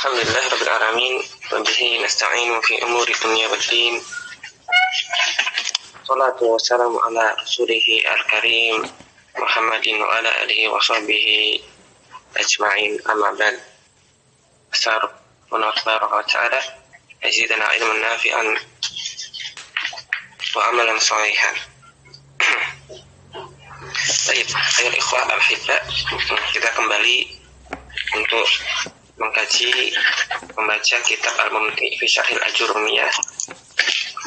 Alhamdulillahirabbil alamin wa bihi nasta'inu fi umuri dunya waddin. Shalatu wassalamu ala rasulihi al-karim Muhammadin wa ala alihi wa sahbihi ajma'in, amma ba'd. Assalamualaikum warahmatullahi wabarakatuh. Azidana ilman nafi'an wa amalan shalihan. Baik, ayo ikhwah al-hibba, kita kembali untuk membaca kitab Al-Mumti' fi Syarhil Ajurumiyah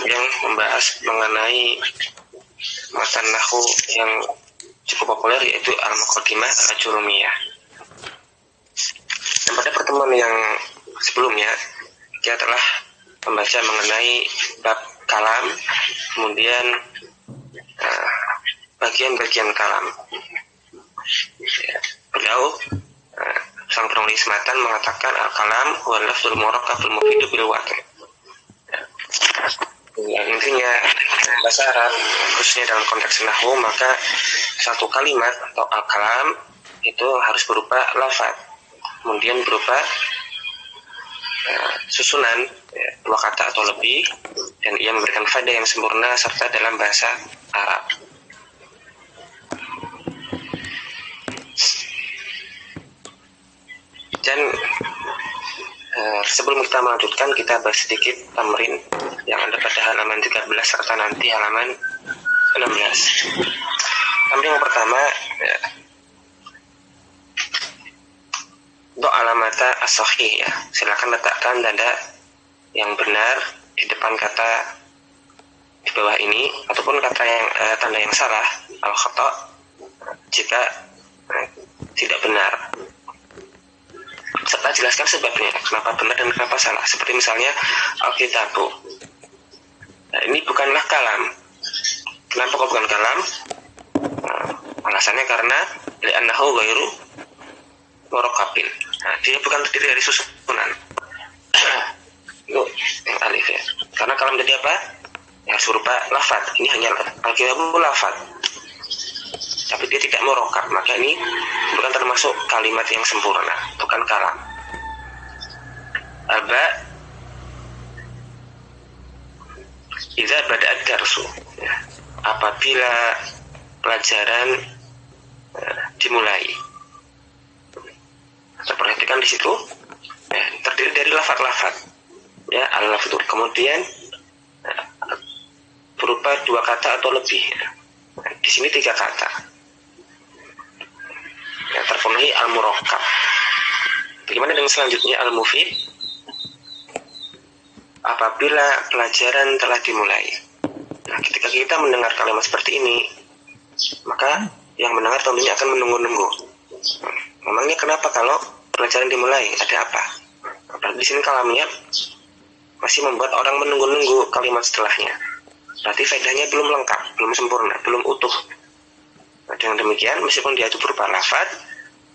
yang membahas mengenai matan nahwu yang cukup populer, yaitu Al-Muqaddimah Al-Ajurumiyah. Dan pada pertemuan yang sebelumnya kita telah membaca mengenai bab kalam, kemudian bagian-bagian kalam. Beliau sang penulis matan mengatakan al-kalam huwa lafzul murakkabul mufidu bil waqi'. Yang intinya dalam bahasa Arab, khususnya dalam konteks nahwu, maka satu kalimat atau al-kalam itu harus berupa lafaz, kemudian berupa susunan dua kata atau lebih, dan ia memberikan faedah yang sempurna serta dalam bahasa Arab. Dan sebelum kita melanjutkan, kita bahas sedikit tamrin yang ada pada halaman 13 serta nanti halaman 16. Tamrin yang pertama, do alamata as-sahih, ya. Silakan letakkan tanda yang benar di depan kata di bawah ini, ataupun kata yang tanda yang salah, al-khata', jika tidak benar. Serta jelaskan sebabnya, kenapa benar dan kenapa salah. Seperti misalnya al-kitabu. Nah, ini bukanlah kalam. Kenapa kok bukan kalam? Alasannya karena li'annahu ghairu murakkabin. Nah, dia bukan terdiri dari susunan. Itu yang alif, ya. Karena kalam jadi apa? Ya, berupa lafaz. Ini hanya al-kitabu lafaz, tapi dia tidak murakkab, maka ini bukan termasuk kalimat yang sempurna, bukan kalam. Alba idza bada'ad darsu, ya, apabila pelajaran dimulai. Saya perhatikan di situ, ya, terdiri dari lafaz-lafaz, ya, al-lafzu, kemudian berupa dua kata atau lebih. Di sini tiga kata yang terpenuhi al-murakkab. Bagaimana dengan selanjutnya al-mufid? Apabila pelajaran telah dimulai. Nah, ketika kita mendengar kalimat seperti ini, maka yang mendengar tentunya akan menunggu-nunggu. Memangnya kenapa kalau pelajaran dimulai? Ada apa? Berarti di sini kalamnya masih membuat orang menunggu-nunggu kalimat setelahnya. Berarti faedahnya belum lengkap, belum sempurna, belum utuh. Nah, dengan demikian, meskipun dia itu berupa lafaz,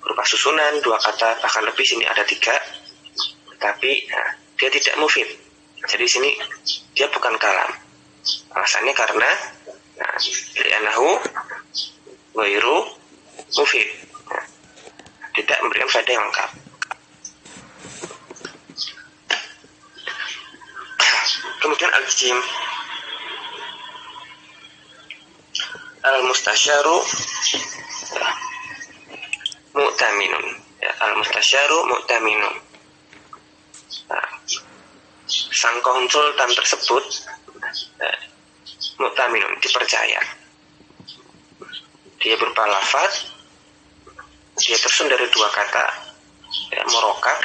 berupa susunan dua kata bahkan lebih, sini ada tiga, tapi dia tidak mufid. Jadi sini dia bukan kalam. Alasannya karena li'annahu ghairu mufid, tidak memberikan faedah yang lengkap. Kemudian al-jim, al-mustasyaru mu'taminun, ya, al-mustasyaru mu'taminun. Nah, sang konsultan tersebut mu'taminun, dipercaya. Dia berupa lafaz, dia tersusun dari dua kata, ya, murakkab,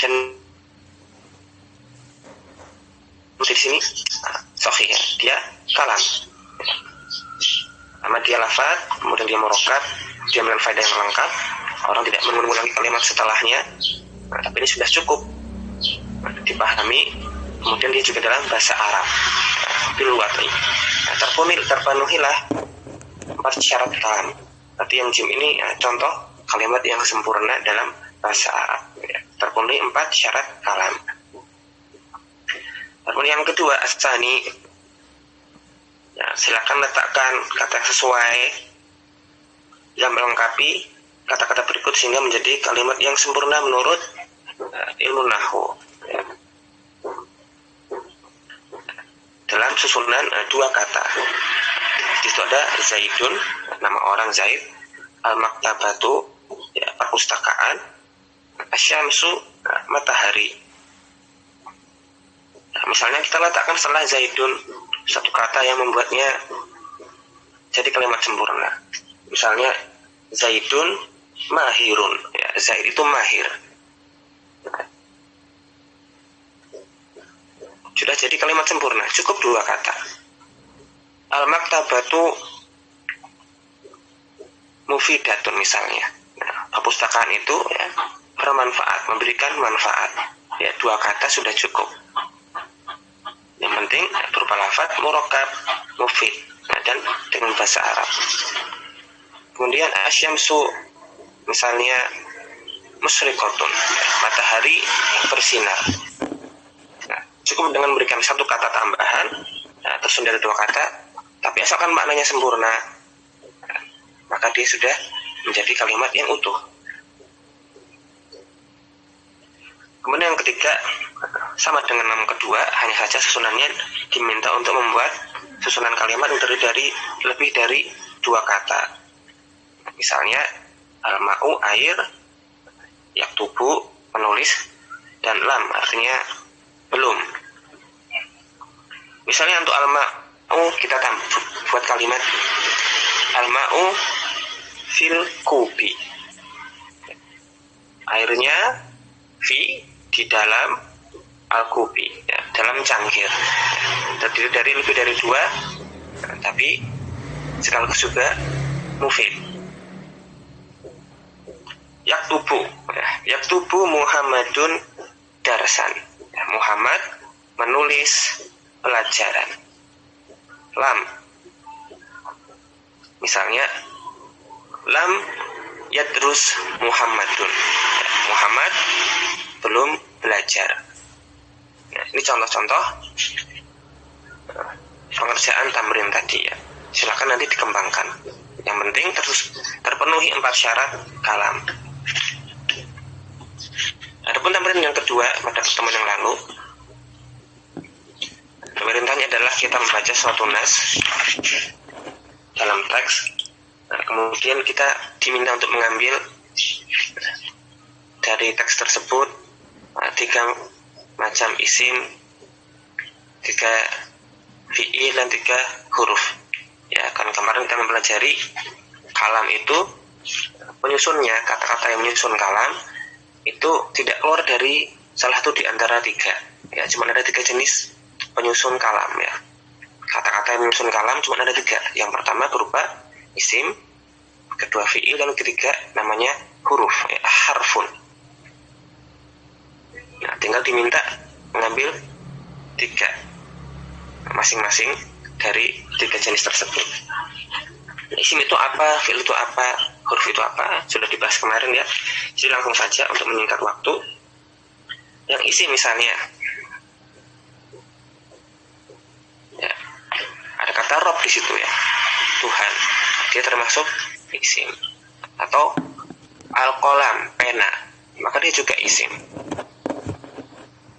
dan di sini sahih, ya, dia kalam. Sama dia lafaz, kemudian dia murakkab, dia memberikan faedah yang lengkap, orang tidak mengulangi kalimat setelahnya. Nah, tapi ini sudah cukup dipahami. Kemudian dia juga dalam bahasa Arab, bil waqi'. Nah, terpenuhilah 4 syarat kalam. Berarti yang jim ini contoh kalimat yang sempurna dalam bahasa Arab, ya. Terpenuhi 4 syarat kalam. Kemudian yang kedua, as-tsani, ya, silakan letakkan kata yang sesuai yang melengkapi kata-kata berikut sehingga menjadi kalimat yang sempurna menurut ilmu nahwu ya. Dalam susunan dua kata. Di situ ada Zaidun, nama orang Zaid, al-maktabatu ya, perpustakaan, asyamsu matahari. Nah, misalnya kita letakkan setelah Zaidun satu kata yang membuatnya jadi kalimat sempurna. Misalnya Zaidun mahirun ya, Zaid itu mahir. Sudah jadi kalimat sempurna, cukup dua kata. Al-maktabatu mufidatun misalnya. Nah, perpustakaan itu ya, bermanfaat, memberikan manfaat. Ya, dua kata sudah cukup. Yang penting berupa lafaz murakkab, mufid, nah, dan dengan bahasa Arab. Kemudian asyamsu misalnya musriqatun, matahari bersinar. Nah, cukup dengan memberikan satu kata tambahan, nah, tersusun dari dua kata, tapi asalkan maknanya sempurna, nah, maka dia sudah menjadi kalimat yang utuh. Kemudian yang ketiga, sama dengan yang kedua, hanya saja susunannya diminta untuk membuat susunan kalimat yang terdiri dari lebih dari dua kata. Misalnya al-ma'u air, yaktubu menulis, dan lam artinya belum. Misalnya untuk al-ma'u kita buat kalimat al-ma'u fil kubi, airnya di dalam al-kubi ya, dalam cangkir, terdiri dari lebih dari dua, tapi sekaligus juga mufid. Yaktubu Muhammadun darsan ya, Muhammad menulis pelajaran. Lam misalnya lam yadrus Muhammadun ya, Muhammad belum belajar. Nah, ini contoh-contoh pengerjaan tamrin tadi ya. Silakan nanti dikembangkan. Yang penting terpenuhi 4 syarat kalam. Adapun tamrin yang kedua pada pertemuan yang lalu, pemerintahnya adalah kita membaca suatu nas dalam teks. Nah, kemudian kita diminta untuk mengambil dari teks tersebut 3 macam isim, 3 fi'il, dan 3 huruf. Ya, kan kemarin kita mempelajari kalam itu penyusunnya, kata-kata yang menyusun kalam itu tidak keluar dari salah satu di antara 3. Ya, cuma ada 3 jenis penyusun kalam ya. Kata-kata yang menyusun kalam cuma ada 3. Yang pertama berupa isim, kedua fi'il, dan ketiga namanya huruf ya, harfun. Nah, tinggal diminta mengambil 3 masing-masing dari 3 jenis tersebut. Isim itu apa, fi'il itu apa, huruf itu apa, sudah dibahas kemarin ya. Jadi langsung saja untuk menyingkat waktu. Yang isim misalnya ya, ada kata Rob di situ ya, Tuhan, dia termasuk isim. Atau al-qalam, pena, maka dia juga isim.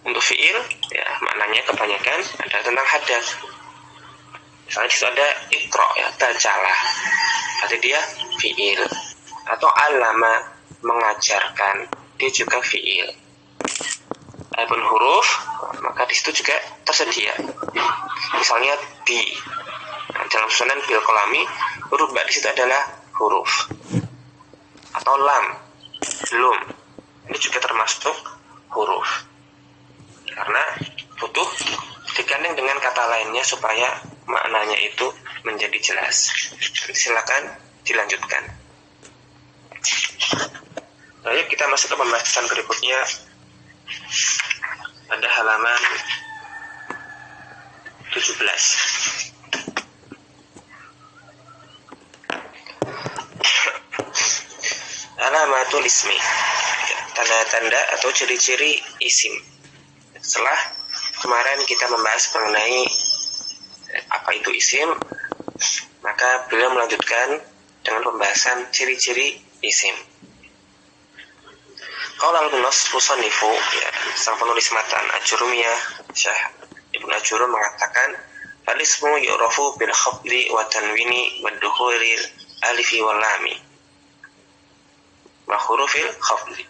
Untuk fi'il ya, maknanya kebanyakan adalah tentang hadas. Misalnya di situ ada ikra ya, bacalah, berarti dia fi'il. Atau alama, mengajarkan, dia juga fi'il. Adapun huruf, maka di situ juga tersedia. Misalnya bi, nah, dalam susunan bil kolami, huruf ba di situ adalah huruf. Atau lam, belum, ini juga termasuk huruf. Karena butuh digandeng dengan kata lainnya supaya maknanya itu menjadi jelas. Silakan dilanjutkan. Lalu kita masuk ke pembahasan berikutnya pada halaman 17. Alamatul ismi, tanda-tanda atau ciri-ciri isim. Setelah kemarin kita membahas mengenai apa itu isim, maka beliau melanjutkan dengan pembahasan ciri-ciri isim. Qala al-musannifu, ya, sang penulis matan Ajurumiyah, Syekh Ibnu Ajurum mengatakan, al-ismu yu'rafu bil khafdi wa tanwini wa dukhulil alifi wal lami wa hurufil khafdi.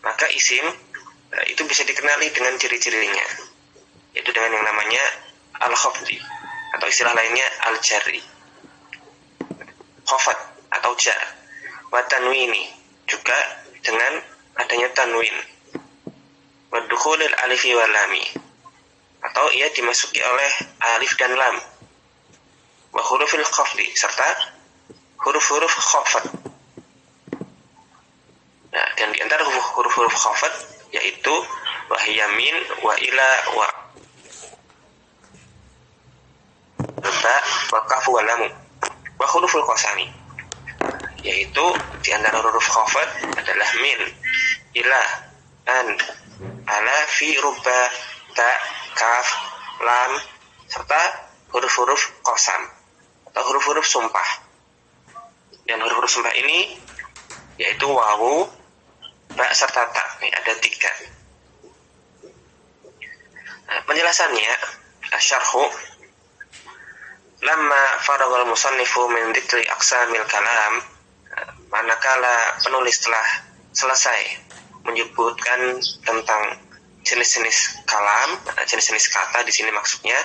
Maka isim itu bisa dikenali dengan ciri-cirinya, yaitu dengan yang namanya al-khafdi atau istilah lainnya al-jarri, khafat atau jar, wa tanwini juga dengan adanya tanwin, wa dukhulil alifi wal lami atau ia dimasuki oleh alif dan lam, wa hurufil khafdi serta huruf-huruf khafat. Nah, dan di antara huruf-huruf khafat yaitu wahyamin, wa ila, wa ba, wa kafu, wa lamu, wa huruful qasami, yaitu di antara huruf khafat adalah min, ila, an, ala, fi, ruba, ta, kaf, lam, serta huruf-huruf qasam atau huruf-huruf sumpah. Dan huruf-huruf sumpah ini yaitu wawu, ba, serta ta. Ini ada 3. Nah, penjelasannya, asyarhu, lamma faragal musannifu min dzikri aqsamil kalam, manakala penulis telah selesai menyebutkan tentang jenis-jenis kalam, jenis-jenis kata di sini maksudnya,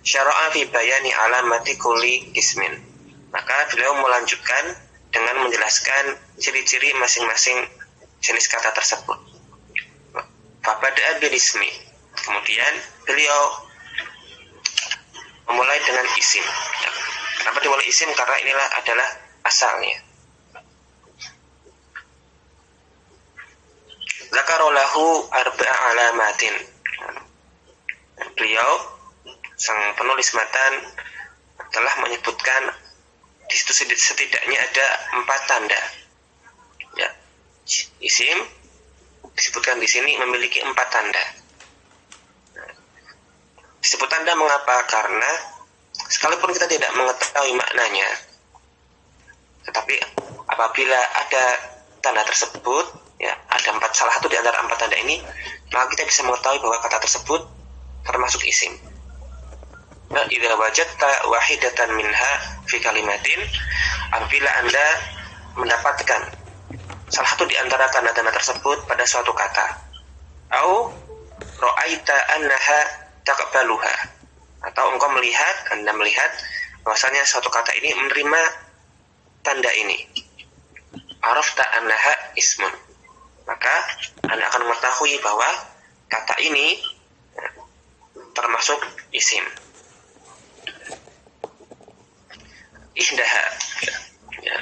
syara'a fi bayani alamati kulli ismin. Maka beliau melanjutkan dengan menjelaskan ciri-ciri masing-masing jenis kata tersebut. Fabada'a bil ismi. Kemudian beliau memulai dengan isim. Kenapa dimulai isim? Karena inilah adalah asalnya. Zakarolahu arba'a alamatin. Beliau, sang penulis matan, telah menyebutkan di situ setidaknya ada 4 tanda. Ya, isim disebutkan di sini memiliki 4 tanda. Disebut tanda mengapa? Karena sekalipun kita tidak mengetahui maknanya, tetapi apabila ada tanda tersebut, ya, ada 4, salah satu di antara 4 tanda ini, maka kita bisa mengetahui bahwa kata tersebut termasuk isim. Nah, idza wajadta wahidatan minha fi kalimatin, apabila Anda mendapatkan salah satu di antara tanda-tanda tersebut pada suatu kata, au ra'aita annaha taqbaluha, atau engkau melihat, Anda melihat bahwasanya suatu kata ini menerima tanda ini, arafta annaha ismun, maka Anda akan mengetahui bahwa kata ini termasuk isim. Ihdaha, ya.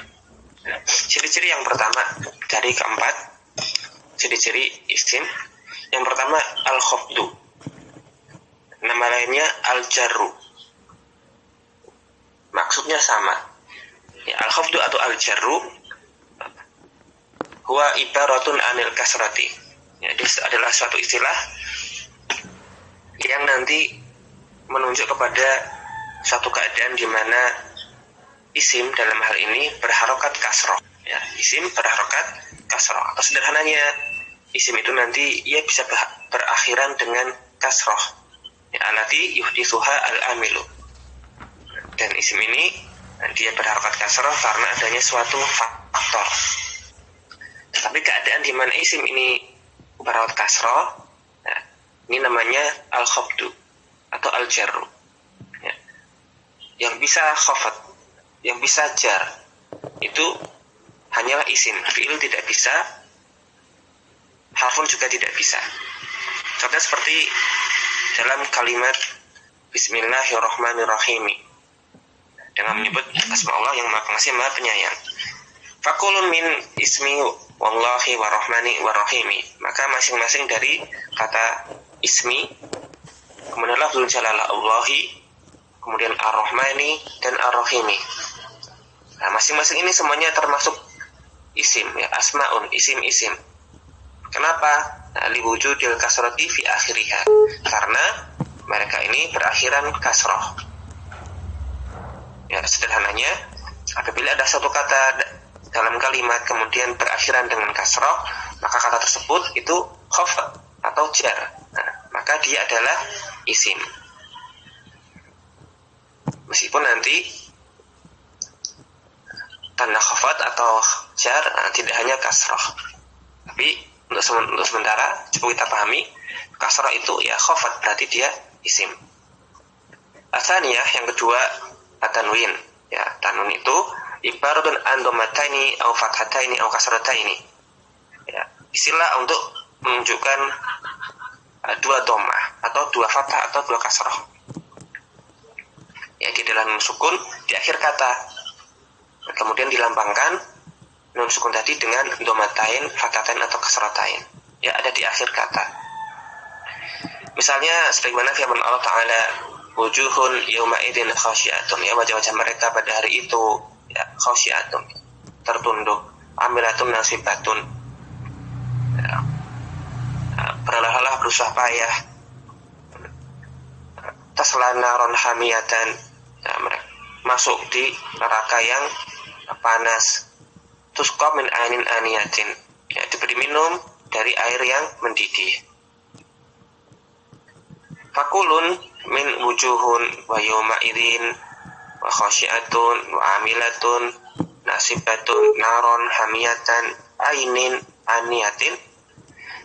Ciri-ciri yang pertama dari keempat ciri-ciri isim, yang pertama al-khafdu, nama lainnya al-jarru, maksudnya sama, ya, al-khafdu atau al-jarru huwa ibaratun anil kasrati, ya, ini adalah suatu istilah yang nanti menunjuk kepada suatu keadaan di mana isim dalam hal ini berharokat kasroh, ya, isim berharokat kasroh, atau sederhananya isim itu nanti ia bisa berakhiran dengan kasroh, ya, alati yuhdithuha al-amilu, dan isim ini dia berharokat kasroh karena adanya suatu faktor. Tapi keadaan di mana isim ini berharokat kasroh, ya, ini namanya al-khafdu atau al-jarru, ya. Yang bisa khafat, yang bisa jar, itu hanyalah isim. Fi'il tidak bisa, harfun juga tidak bisa. Contohnya seperti dalam kalimat Bismillahirrahmanirrahim, dengan menyebut asma Allah yang Maha Pengasih Maha Penyayang. Fakulun min ismi wallahi warahmani warahimi, maka masing-masing dari kata ismi, kemudian lafzul jalalah Allahi, kemudian ar-rahmani dan ar-rahimi. Nah, masing-masing ini semuanya termasuk isim, ya, asmaun, isim-isim. Kenapa? Nah, liwujudil kasrati fi akhiriha, karena mereka ini berakhiran kasroh. Ya, sederhananya, apabila ada satu kata dalam kalimat kemudian berakhiran dengan kasroh, maka kata tersebut itu khafad atau jar. Nah, maka dia adalah isim. Meskipun nanti tanda khafad atau jar tidak hanya kasrah, tapi untuk sementara coba kita pahami kasrah itu ya khafad, berarti dia isim. Atsaniyah, yang kedua, at-tanwin. Ya, tanwin itu ibaratun an dhammataini au fathataini au kasrataini. Ya, istilah untuk menunjukkan dua dhammah atau dua fathah atau dua kasrah. Ya, di dalam nun sukun di akhir kata. Kemudian dilambangkan nun sukun tadi dengan dhammatain, fathatain atau kasratain. Ya, ada di akhir kata. Misalnya sebagaimana firman Allah Ta'ala, wujuhun yawma'idin khasyiatun, ya, wajah-wajah mereka pada hari itu ya khasyiatun, tertunduk, amilatun nasibatun, ya, berlelah-lelah berusaha payah, tasla naron hamiyatan, ya, masuk di neraka yang panas, tusqa min ainin aniyatin, ya, diberi minum dari air yang mendidih. Fakulun min wujuhun wa yawma idin wa khasyiatun wa amilatun nasibatun naron hamiyatan ainin aniyatin.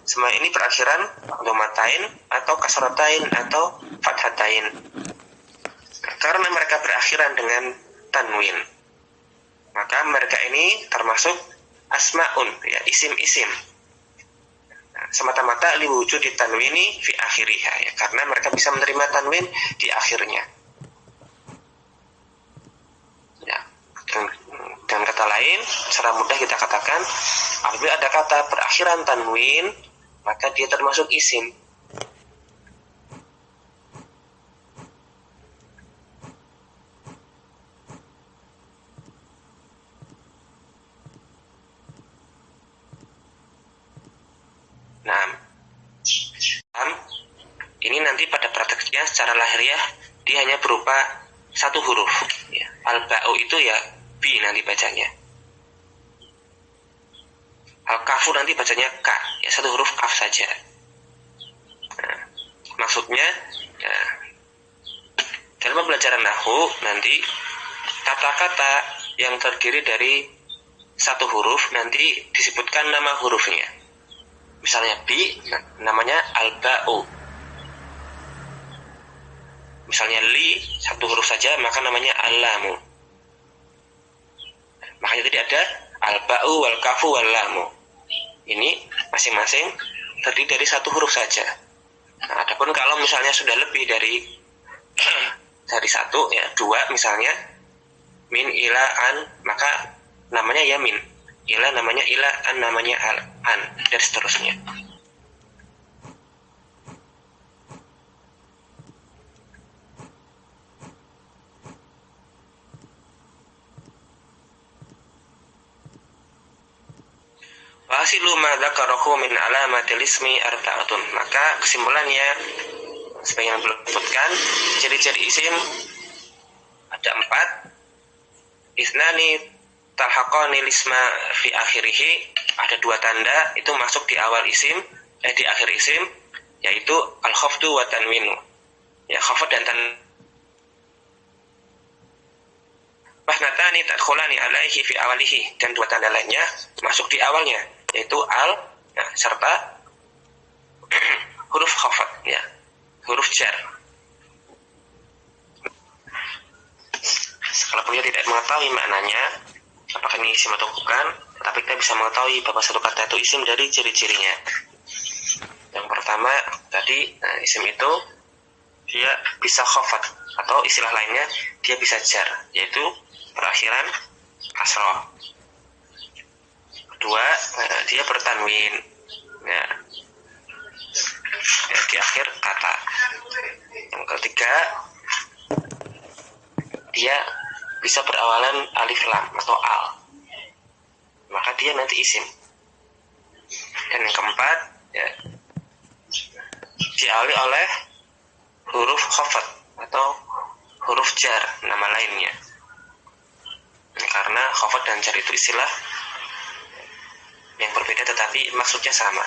Semua ini berakhiran dhammatain atau kasratain atau fathatain, karena mereka berakhiran dengan tanwin, maka mereka ini termasuk asmaun, ya, isim-isim. Semata-mata liwujud di tanwini fi akhiriha, ya, karena mereka bisa menerima tanwin di akhirnya. Ya, dengan kata lain, secara mudah kita katakan apabila ada kata berakhiran tanwin, maka dia termasuk isim. Nah, ini nanti pada prakteknya secara lahiriah dia hanya berupa satu huruf. Ya. Al-ba'u itu ya bi nanti bacanya. Al-kafu nanti bacanya ka, ya, satu huruf kaf saja. Nah, maksudnya ya, dalam pembelajaran nahwu nanti kata-kata yang terdiri dari satu huruf nanti disebutkan nama hurufnya. Misalnya bi, namanya al-ba'u. Misalnya li, satu huruf saja, maka namanya al-lamu. Makanya tadi ada al-ba'u, wal-kafu, wal-lamu. Ini masing-masing terdiri dari satu huruf saja. Nah, adapun kalau misalnya sudah lebih dari satu, ya, dua misalnya, min, ila, an, maka namanya ya min. Ila namanya ila, an namanya an, dan seterusnya. Wasilu ma dzakarahu min alamatil ismi arba'atun. Maka kesimpulannya seperti yang belum disebutkan, ciri-ciri isim ada 4. Isnani talhaqani lisma fi akhirih, ada 2 tanda itu masuk di awal isim, di akhir isim, yaitu al-khafdu wa tanwinu. Ya, khafd dan tanwin. Wahnatani tadkhulani alaihi fi awalihi, dan 2 tanda lainnya masuk di awalnya, yaitu al, ya, serta huruf khafd, ya, huruf jar. Sekalipun dia tidak mengetahui maknanya apakah ini isim atau bukan, tetapi kita bisa mengetahui bahwa satu kata itu isim dari ciri-cirinya. Yang pertama tadi, isim itu dia bisa khafd, atau istilah lainnya dia bisa jar, yaitu berakhiran kasroh. Kedua, dia bertanwin, ya, di akhir kata. Yang ketiga, dia bisa berawalan alif lam atau al, maka dia nanti isim. Dan yang keempat, ya, diawali oleh huruf khafd atau huruf jar, nama lainnya. Karena khafd dan jar itu istilah yang berbeda tetapi tapi maksudnya sama.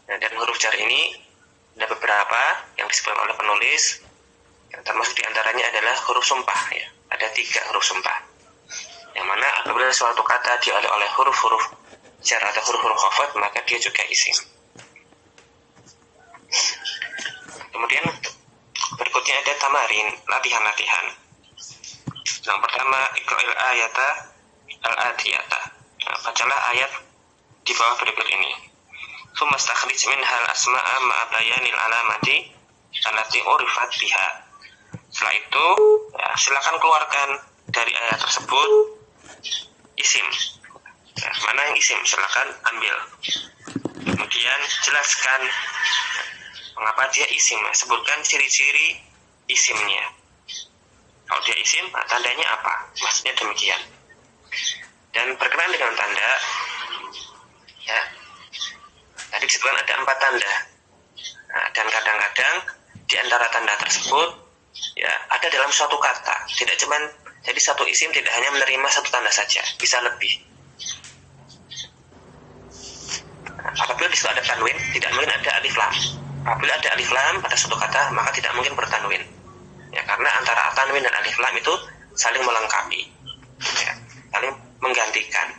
Nah, dan huruf jar ini ada beberapa yang disebutkan oleh penulis, yang termasuk diantaranya adalah huruf sumpah. Ya. Ada 3 huruf sumpah, yang mana apabila suatu kata diawali oleh huruf-huruf jar atau huruf-huruf khafat, maka dia juga isim. Kemudian berikutnya ada tamarin, latihan-latihan. Yang pertama, iqra'il ayata al-atiyata. Nah, bacalah ayat di bawah berikut ini. Tsumma stakhrij minhal asma'a ma'a bayanil alamati allati urifat biha. Setelah itu, ya, silakan keluarkan dari ayat tersebut isim. Ya, mana yang isim? Silakan ambil. Kemudian jelaskan mengapa dia isim. Sebutkan ciri-ciri isimnya. Kalau dia isim, tandanya apa? Maksudnya demikian. Dan berkenaan dengan tanda, ya, tadi disebutkan ada 4 tanda. Nah, dan kadang-kadang di antara tanda tersebut, ya, ada dalam suatu kata. Tidak cuman, jadi satu isim tidak hanya menerima satu tanda saja, bisa lebih. Nah, apabila di situ ada tanwin, tidak mungkin ada alif lam. Apabila ada alif lam pada suatu kata, maka tidak mungkin bertanwin. Ya, karena antara tanwin dan alif lam itu saling melengkapi, ya, saling menggantikan,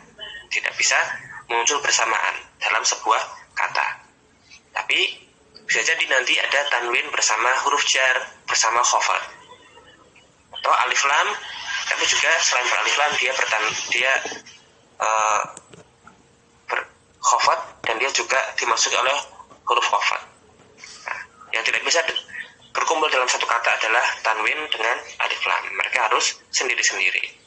tidak bisa muncul bersamaan dalam sebuah kata. Tapi bisa jadi nanti ada tanwin bersama huruf jar bersama khafat, atau alif lam, tapi juga selain beralif lam dia berkhafat dan dia juga dimasuki oleh huruf khafat. Nah, yang tidak bisa berkumpul dalam satu kata adalah tanwin dengan alif lam. Mereka harus sendiri-sendiri.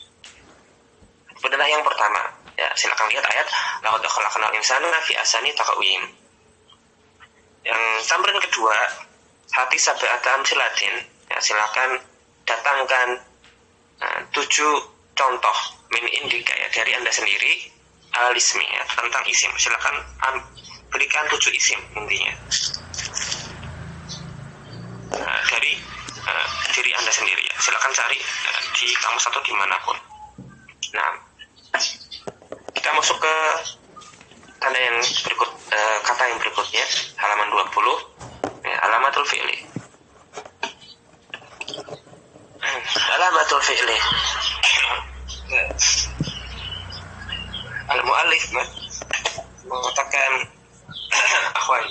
Adalah yang pertama. Ya, silakan lihat ayat laqad khalaqnal insana fi ahsani taqwim. Yang tamrin kedua, hati sab'ata amsilatin. Ya, silakan datangkan 7 contoh min indika, ya, dari Anda sendiri al-ismi, ya, tentang isim. Silakan berikan 7 isim intinya. Dari diri Anda sendiri, ya. Silakan cari di kamus atau dimanapun. Nah, kita masuk ke tanda yang berikut, kata yang berikutnya, halaman 20, ya, alamatul fi'li. Alamatul fi'li. Al-mu'allif mengatakan akhwan,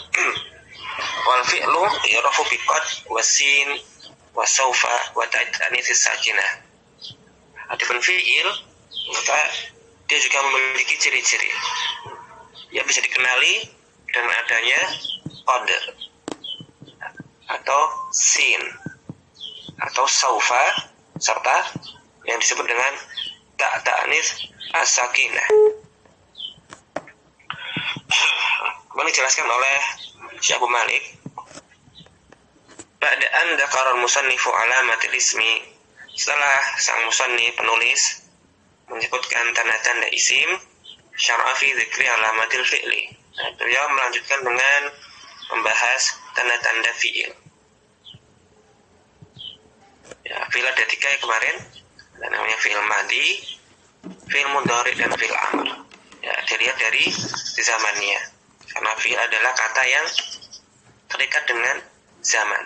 wal fi'lu yurafu biqad wasin wasaufa wa ta'anitsis sakinah. Adapun fi'il, maka dia juga memiliki ciri-ciri. Ia bisa dikenali dengan adanya qad atau sin atau saufa serta yang disebut dengan ta'anis as-sakinah. Kemudian dijelaskan oleh Syekh Abu Malik, ba'da an dzakara al-musannifu alamatil ismi, setelah sang musannif penulis menyebutkan tanda-tanda isim, syar'a fi dzikri alamatil fi'li. Nah, beliau melanjutkan dengan membahas tanda-tanda fi'il. Ya, fi'il ada 3 ya kemarin, ada namanya fi'il madhi, fi'il mudhari dan fi'il amr. Ya, dilihat dari zamannya, karena fi'il adalah kata yang terikat dengan zaman.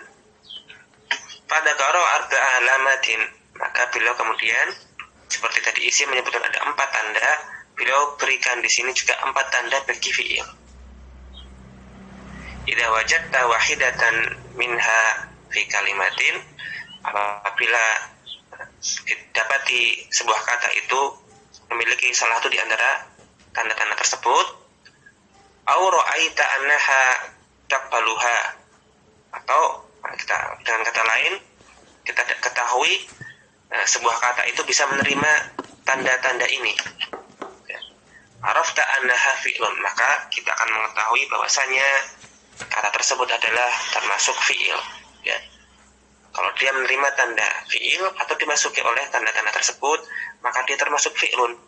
Pada karo arba'a alamatin, maka beliau kemudian seperti tadi isim menyebutkan ada 4 tanda, beliau berikan di sini juga 4 tanda bagi fi'il. Idza wajadta wahidatan minha fi kalimatin, apabila didapati sebuah kata itu memiliki salah satu di antara tanda-tanda tersebut, au ra'aita annaha taqbaluha, atau kita dengan kata lain kita ketahui sebuah kata itu bisa menerima tanda-tanda ini. Arafta annaha fi'lun, maka kita akan mengetahui bahwasanya kata tersebut adalah termasuk fi'il. Ya. Kalau dia menerima tanda fi'il atau dimasuki oleh tanda-tanda tersebut, maka dia termasuk fi'lun.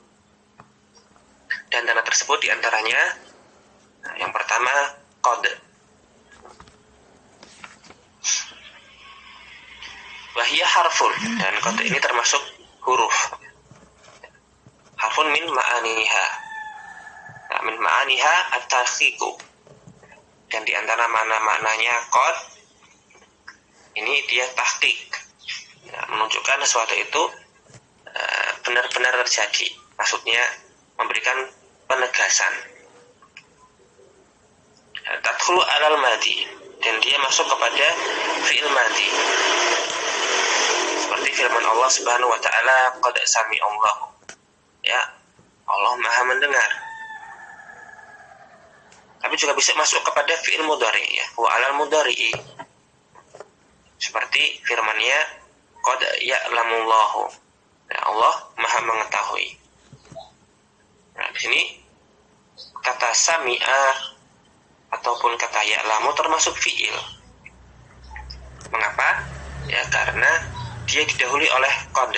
Dan tanda tersebut diantaranya, yang pertama qad. Wahia harfun, dan qad ini termasuk huruf. Harfun min ma'aniha. min ma'aniha at-tahqiqu. Dan di antara makna-maknanya qad ini dia tahqiq, menunjukkan sesuatu itu benar-benar terjadi. Maksudnya memberikan penegasan. Tadkhulu alal madi, dan dia masuk kepada fi'il madi. Seperti firman Allah Subhanahu wa taala, qad sami'allahu. Ya, Allah Maha mendengar. Tapi juga bisa masuk kepada fi'il mudhari, ya, wa alal mudhari'i. Seperti firman-Nya, qad ya'lamullahu. Ya, Allah Maha mengetahui. Nah, di sini kata sami'a ataupun kata ya'lamu termasuk fi'il. Mengapa? Ya, karena dia didahului oleh qad.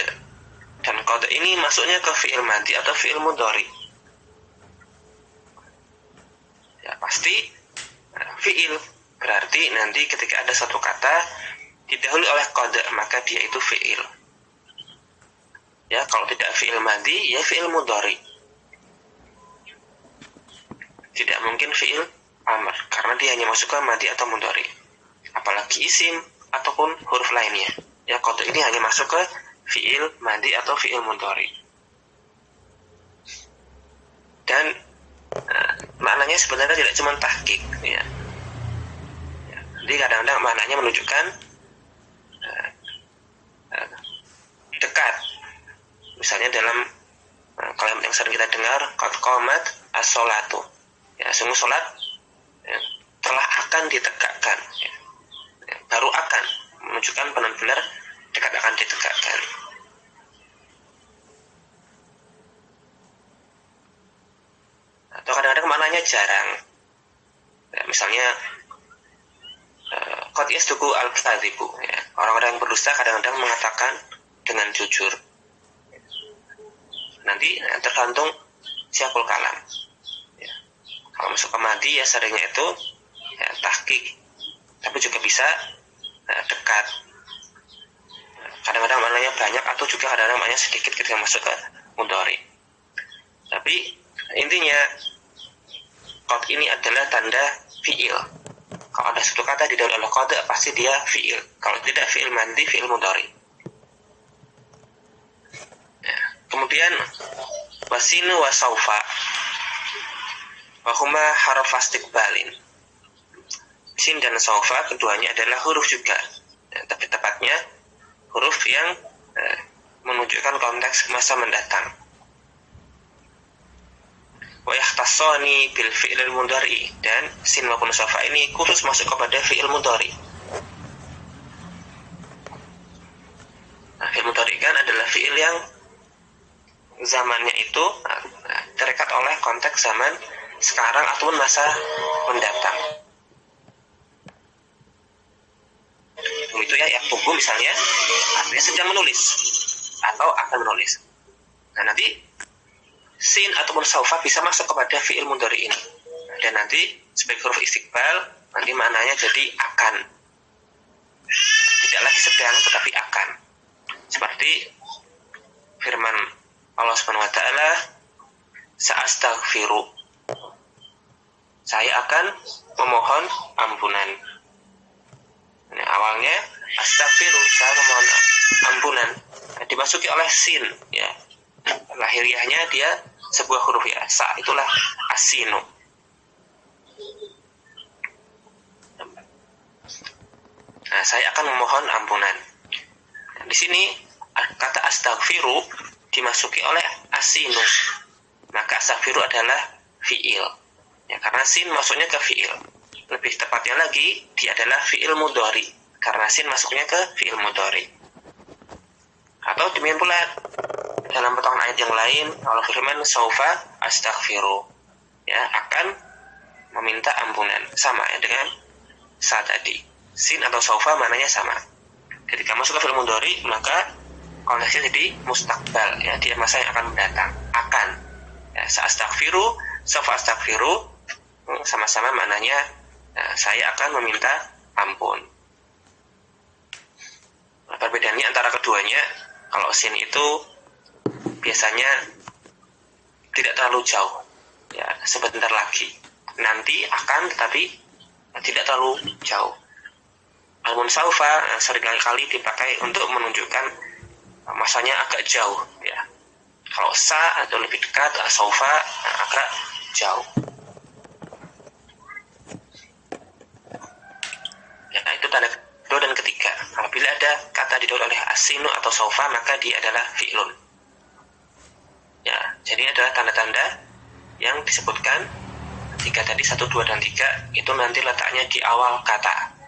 Dan qad ini masuknya ke fi'il madhi atau fi'il mudhari. Ya, pasti fi'il. Berarti nanti ketika ada satu kata didahului oleh qad, maka dia itu fi'il. Ya, kalau tidak fi'il madhi, ya fi'il mudhari. Tidak mungkin fi'il amr, karena dia hanya masuk ke madhi atau mudhari. Apalagi isim ataupun huruf lainnya. Ya, qad ini hanya masuk ke fi'il madhi atau fi'il mudhari. Dan maknanya sebenarnya tidak cuma tahqiq, ya. Jadi kadang-kadang maknanya menunjukkan dekat. Misalnya dalam kalimat yang sering kita dengar, qad qamat as-sholatu. Ya, sungguh sholat telah akan ditegakkan. Ya. Baru akan menunjukkan benar-benar dekat akan ditegakkan. Atau kadang-kadang maknanya jarang. Ya, misalnya qad yasduqu al-kadhibu. Ya, orang-orang yang berdusta kadang-kadang mengatakan dengan jujur. Nanti tergantung siapul kalam. Ya. Kalau masuk ke madhi ya seringnya itu ya, tahqiq, tapi juga bisa dekat. Kadang-kadang maknanya banyak atau juga kadang-kadang maknanya sedikit ketika masuk ke mudhari. Tapi intinya qad ini adalah tanda fi'il. Kalau ada satu kata didahului oleh qad, pasti dia fi'il. Kalau tidak fi'il madhi, fi'il mudhari. Ya. Kemudian wasinu wa saufa wa huma harf istiqbalin. Sin dan saufa keduanya adalah huruf juga, ya, tapi tepatnya huruf yang menunjukkan konteks masa mendatang. Wa yahtassani bil fi'il mudhari, dan sin maupun saufa ini khusus masuk kepada fi'il mudhari. Nah, fi'il mudhari kan adalah fi'il yang zamannya itu terikat oleh konteks zaman sekarang ataupun masa mendatang. Itu ya, yang buku misalnya artinya sedang menulis atau akan menulis. Nah, nanti sin ataupun saufa bisa masuk kepada fi'il mudhari ini. Dan nanti sebagai huruf istiqbal nanti maknanya jadi akan. Tidak lagi sedang tetapi akan. Seperti firman Allah Subhanahu wa taala, sa'astaghfiru. Saya akan memohon ampunan. Nah, awalnya astaghfiru, saya memohon ampunan. Nah, dimasuki oleh sin, ya. Lahiriahnya dia sebuah huruf ya. Sa itulah asinu. Nah, saya akan memohon ampunan. Nah, di sini kata astaghfiru dimasuki oleh asinu. Maka astaghfiru adalah fi'il. Ya, karena sin masuknya ke fi'il. Lebih tepatnya lagi, dia adalah fi'il mudhari. Karena sin masuknya ke fi'il mudhari. Atau demikian pula dalam potongan ayat yang lain, Allah firman saufa astaghfiru. Ya, akan meminta ampunan. Sama ya dengan sa tadi. Sin atau saufa maknanya sama. Ketika masuk ke fi'il mudhari, maka konteksnya jadi mustaqbal. Ya, dia masa yang akan mendatang. Akan. Ya, sa astaghfiru, saufa astaghfiru, sama-sama maknanya saya akan meminta ampun. Nah, perbedaannya antara keduanya, kalau sin itu biasanya tidak terlalu jauh. ya sebentar lagi, nanti akan, tetapi tidak terlalu jauh. Al-munsaufa seringkali dipakai untuk menunjukkan masanya agak jauh, ya. Kalau sa atau lebih dekat, saufa agak jauh. Ya, itu tanda kedua dan ketiga. Apabila ada kata didahului oleh asinu atau saufa, maka dia adalah fi'lun. Ya, jadi adalah tanda-tanda yang disebutkan jika tadi 1, 2, dan 3 itu nanti letaknya di awal kata.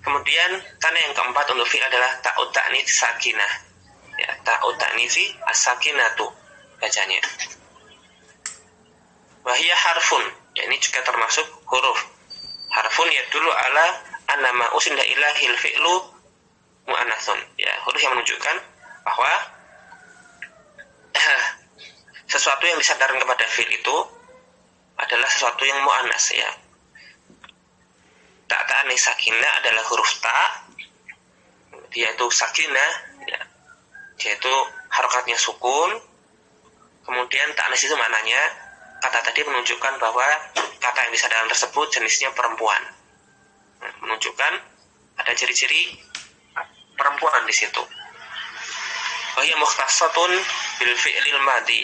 Kemudian tanda yang keempat untuk fi'il adalah ta'ut ta'nits sakinah. Ya, ta'ut ta'nitsi as-sakinatu bacanya. Wahia harfun, ya, ini juga termasuk huruf. Harfun ya dulu ala annama usinda ilahil fi'lu mu'anatsun. Ya, huruf yang menunjukkan bahwa sesuatu yang disandarkan kepada fi'il itu adalah sesuatu yang mu'annas, ya. Ta' sakinah adalah huruf ta, dia itu sakinah, ya. Dia itu harokatnya sukun. Kemudian ta'anis itu maknanya kata tadi menunjukkan bahwa kata yang disandarkan tersebut jenisnya perempuan, menunjukkan ada ciri-ciri perempuan di situ. Wa hiya mukhtassatun bil fi'lil madhi.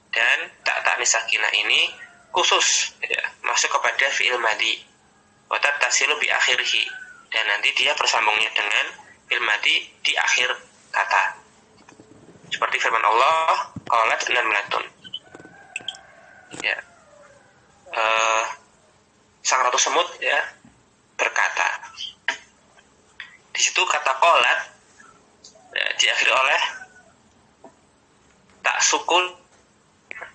Dan ta'nis sakinah ini khusus, ya, masuk kepada fi'il madhi. Wa tattasilu bi akhirih, dan nanti dia bersambungnya dengan fi'il madhi di akhir kata. Seperti firman Allah, qalat namlatun. Ya. Sang ratu semut, ya, berkata. Di situ kata qalat, ya, diakhiri oleh tak sukun,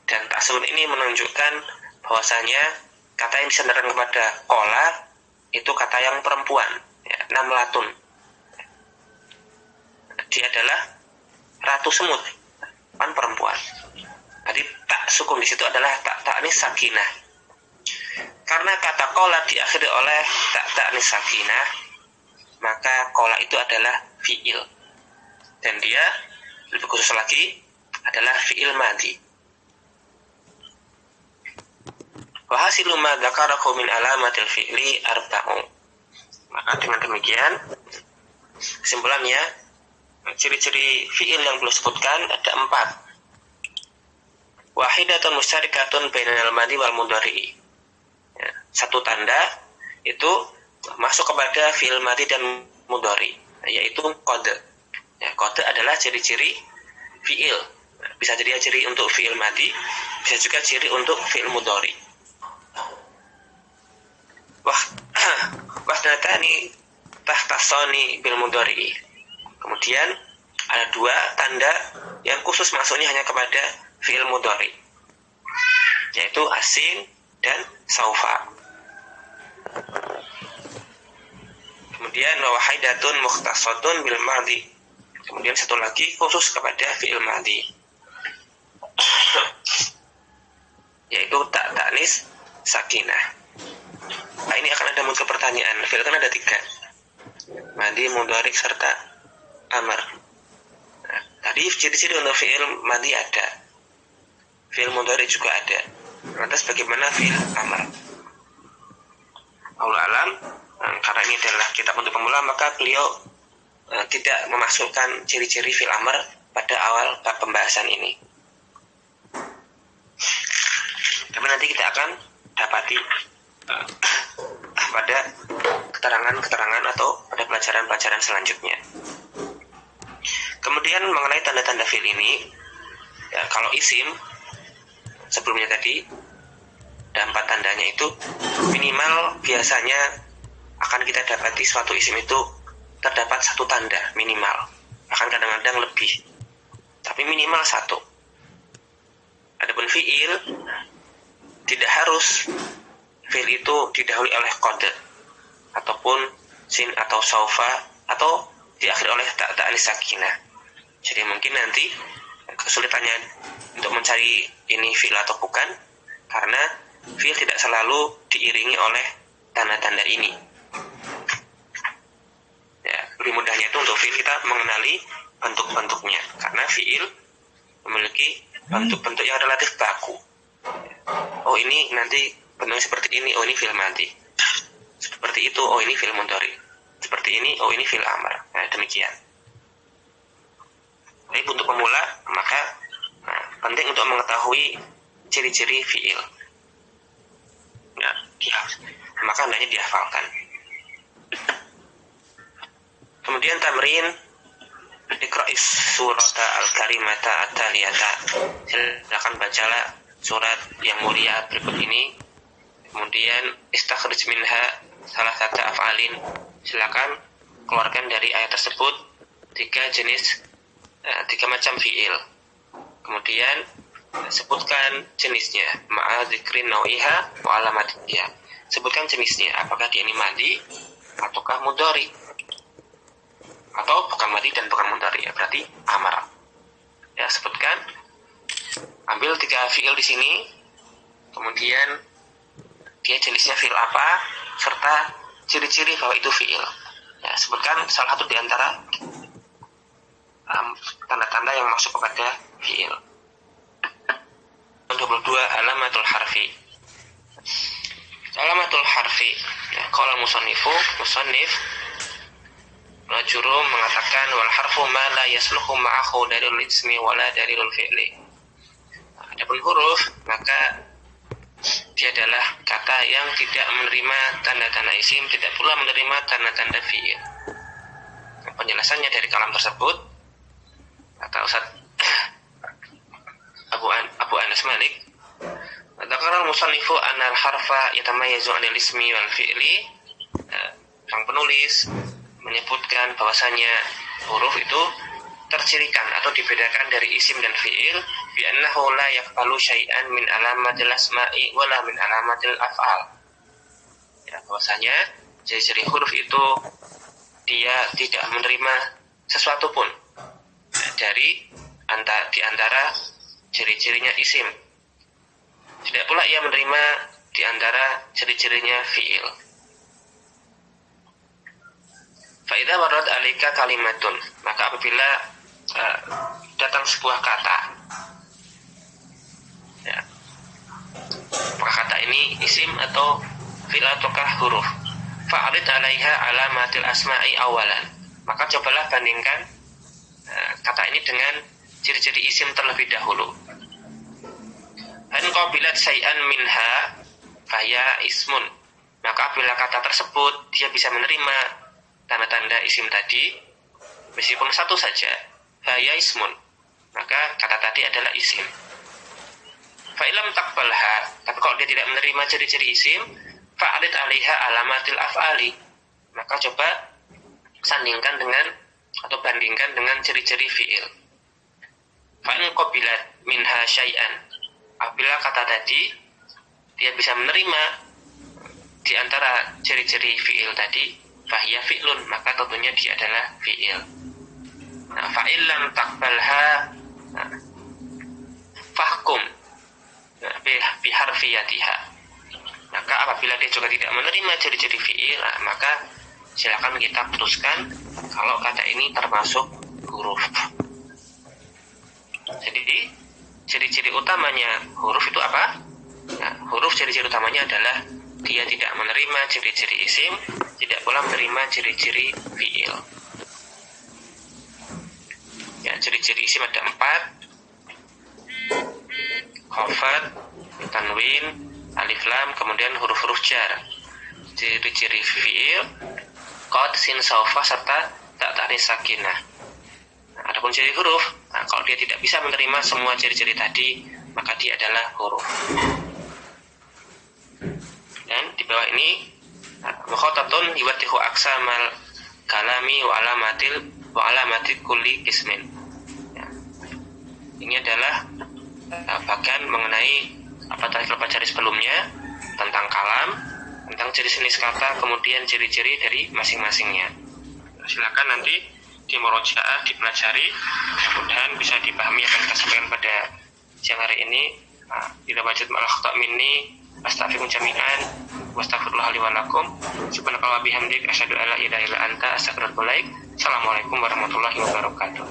dan tak sukun ini menunjukkan bahwasanya kata yang disandarkan kepada qala itu kata yang perempuan, ya, namlatun. Dia adalah ratu semut, kan perempuan. Jadi tak sukun di situ adalah ta'nis sakinah. Karena kata qala diakhiri oleh ta'nis sakinah, maka qala itu adalah fi'il. Dan dia lebih khusus lagi adalah fi'il madhi. Wa hasilu ma dzakarahu min alamatil fi'li arba'u. Maka dengan demikian kesimpulannya, ciri-ciri fi'il yang belum sebutkan ada 4. Wahidatun mustarikatun bainal madhi wal mudhari. Ya, satu tanda itu masuk kepada fi'il madhi dan mudhari, yaitu qad. Ya, qad adalah ciri-ciri fi'il. Bisa jadi ciri untuk fi'il madhi, bisa juga ciri untuk fi'il mudhari. Wahdatani tahtasani bil mudhari. Kemudian ada 2 tanda yang khusus masuknya hanya kepada fi'il mudhari, yaitu asin dan saufa. Kemudian wahidatun mukhtasatun bil madhi. Kemudian satu lagi khusus kepada fi'il madhi, yaitu ta'nis sakinah. Nah, ini akan ada muncul pertanyaan. Fi'il kan ada 3, madhi, mudhari, serta amr. Nah, tadi ciri-ciri untuk fi'il madhi ada, fi'il mudhari juga ada. Lantas bagaimana fi'il amr? Wallahu alam. Karena ini adalah kitab untuk pemula, maka beliau tidak memasukkan ciri-ciri fi'il amr pada awal bab pembahasan ini. Tapi nanti kita akan dapati pada keterangan-keterangan atau pada pelajaran-pelajaran selanjutnya. Kemudian mengenai tanda-tanda fi'il ini, ya, kalau isim sebelumnya tadi ada 4 tandanya, itu minimal biasanya akan kita dapati suatu isim itu terdapat 1 tanda minimal, bahkan kadang-kadang lebih, tapi minimal 1. Adapun fi'il tidak harus fi'il itu didahului oleh qad ataupun sin atau saufa atau diakhiri oleh ta'nis sakinah. Jadi mungkin nanti kesulitannya untuk mencari ini fi'il atau bukan, karena fi'il tidak selalu diiringi oleh tanda-tanda ini. Ya, lebih mudahnya itu untuk fi'il kita mengenali bentuk-bentuknya, karena fi'il memiliki bentuk-bentuk yang relatif baku. Oh ini nanti bentuknya seperti ini, oh ini fi'il madhi. Seperti itu, oh ini fi'il mudhari. Seperti ini, oh ini fi'il amr. Nah, demikian. Jadi untuk pemula, maka penting untuk mengetahui ciri-ciri fi'il. Ya, maka hendaknya dihafalkan. Kemudian tamrin, iqra'is surata al-karimata at-taliyata. Silakan bacalah surat yang mulia berikut ini. Kemudian istakhrij minha salah satu af'alin. Silakan keluarkan dari ayat tersebut tiga macam fi'il. Kemudian sebutkan jenisnya, ma'a dzikrin nau'iha wa alamatiha. Sebutkan jenisnya, apakah dia ini madhi ataukah mudhari, atau bukan madhi dan bukan mudhari, ya berarti amar. Ya, sebutkan, ambil tiga fi'il di sini, kemudian dia jenisnya fi'il apa, serta ciri-ciri bahwa itu fi'il. Ya, sebutkan salah satu di antara tanda-tanda yang masuk kepada fi'il. 22 alamatul harfi. Alamatul harfi. Ya, qala musannif Rajurum mengatakan wal harfu ma la yasluhu ma'ahu dalil ismi wala dalil fi'li. Adapun huruf, maka dia adalah kata yang tidak menerima tanda-tanda isim, tidak pula menerima tanda-tanda fi'il. Penjelasannya dari kalam tersebut, kata Ustaz Abu Anas Malik, dzakara al-musannifu anna al-harfa yatamayyazu 'anil ismi wal fi'li. Sang penulis menyebutkan bahwasanya huruf itu tercirikan atau dibedakan dari isim dan fi'il bi annahu la yaqbalu syai'an min alamatil asma'i wala min alamatil af'al. Ya, bahwasanya ciri-ciri huruf itu dia tidak menerima sesuatu pun dari di antara ciri-cirinya isim. Tidak pula ia menerima di antara ciri-cirinya fi'il. Fa idza warad 'alaika kalimatun, maka apabila datang sebuah kata, ya, apakah kata ini isim atau fi'il ataukah huruf, fa'arid 'alaiha alamatil asma'i awalan, maka cobalah bandingkan kata ini dengan ciri-ciri isim terlebih dahulu. Han qabilat syai'an minha faya ismun, maka bila kata tersebut dia bisa menerima tanda-tanda isim tadi meskipun satu saja, faya ismun, maka kata tadi adalah isim. Fa ilam taqbalha, tapi kalau dia tidak menerima ciri-ciri isim, fa'arid 'alaiha alamatil af'ali, maka coba sandingkan dengan atau bandingkan dengan ciri-ciri fi'il. Fa in qabilat minha syai'an, apabila kata tadi dia bisa menerima di antara ciri-ciri fi'il tadi, fahiya fi'lun, maka tentunya dia adalah fi'il. Nah, fa'il lam taqbalha fahkum biharfiyatiha, maka apabila dia juga tidak menerima ciri-ciri fi'il, maka silakan kita putuskan kalau kata ini termasuk huruf. Jadi ciri-ciri utamanya huruf itu apa? Nah, huruf ciri-ciri utamanya adalah dia tidak menerima ciri-ciri isim, tidak pula menerima ciri-ciri fi'il. Ya, ciri-ciri isim ada 4: khafad, tanwin, alif lam, kemudian huruf-huruf jar. Ciri-ciri fi'il qad, sin, saufa, serta ta ta'nis sakinah. Nah, adapun ciri huruf, kalau dia tidak bisa menerima semua ciri-ciri tadi, maka dia adalah huruf. Dan di bawah ini mukhatatun yuwattihu aksamal kalami wa alamatil kulli qismin. Ya. Ini adalah bagian mengenai apa tadi kita pelajari sebelumnya tentang kalam, tentang jenis-jenis kata, kemudian ciri-ciri dari masing-masingnya. Silakan nanti di murojaah dipelajari, mudah-mudahan bisa dipahami apa yang kita sampaikan pada siang hari ini. Bila wajud ma'al khata' minni astaghfirukum jami'an wastaghfirullah li wa lakum subhanaka wa bihamdik asyhadu an la ilaha illa anta astaghfiruka wa atubu ilaik. Assalamualaikum warahmatullahi wabarakatuh.